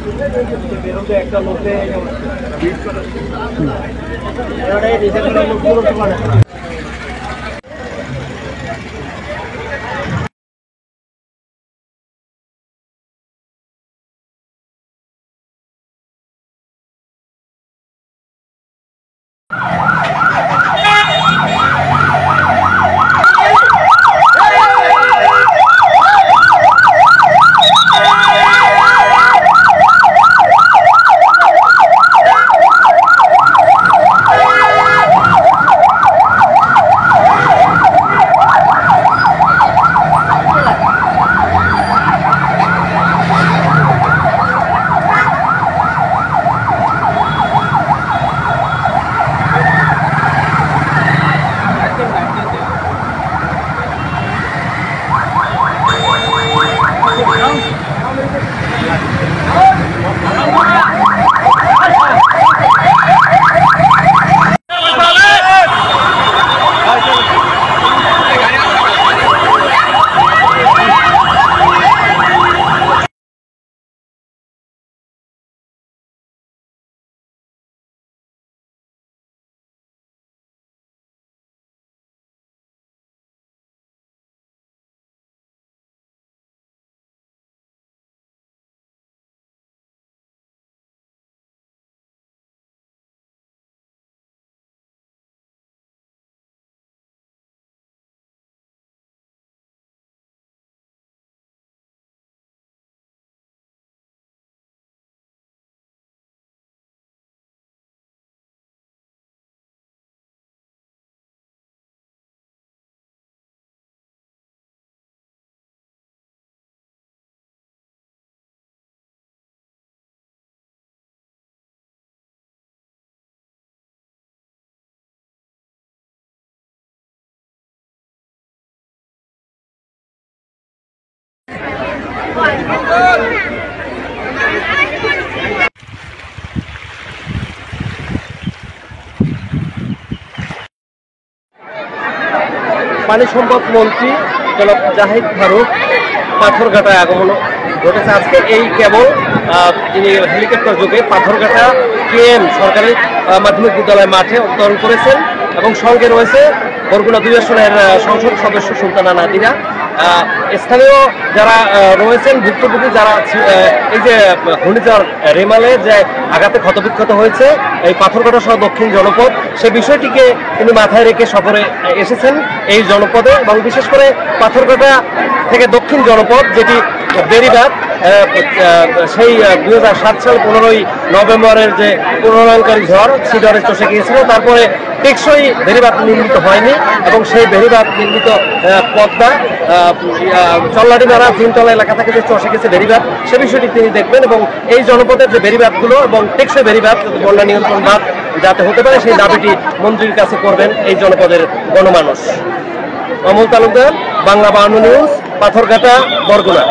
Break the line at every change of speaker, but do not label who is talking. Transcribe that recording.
একটা লোকে পানি সম্পদ মন্ত্রী জনাব জাহিদ ফারুক পাথরঘাটায় আগমন ঘটেছে আজকে। এই কেবল তিনি হেলিকপ্টার যোগে পাথরঘাটা কেএম সরকারি মাধ্যমিক বিদ্যালয় মাঠে অবতরণ করেছেন এবং সঙ্গে রয়েছে বরগুনা 2 আসনের সংসদ সদস্য সুলতানা নাদিরা। স্থানীয় যারা রয়েছেন ভুক্তভোগী যারা এই যে ঘূর্ণিঝড় রেমালে যে আঘাতে ক্ষতবিক্ষত হয়েছে এই পাথরঘাটা সহ দক্ষিণ জনপদ, সে বিষয়টিকে তিনি মাথায় রেখে সফরে এসেছেন এই জনপদে এবং বিশেষ করে পাথরঘাটা থেকে দক্ষিণ জনপদ যেটি বেড়িবাঁধ সেই 2007 সাল 15ই নভেম্বরের যে পুনর্নয়নকারী ঝড় সিডরে চষে গিয়েছিল, তারপরে টেকসই বেড়িবাঁধ নির্মিত হয়নি এবং সেই বেড়িবাঁধ নির্মিত পদ্মা চল্লাডিমারা তিনতলা এলাকা থেকে যে চষে গেছে বেড়িবাঁধ, সে বিষয়টি তিনি দেখবেন এবং এই জনপদের যে বেড়িবাঁধগুলো এবং টেকসই বেড়িবাঁধ বন্যা নিয়ন্ত্রণ বাঁধ যাতে হতে পারে সেই দাবিটি মন্ত্রীর কাছে করবেন এই জনপদের গণমানুষ। অমল তালুকদার, বাংলা 52 নিউজ, পাথরঘাটা, বরগুনা।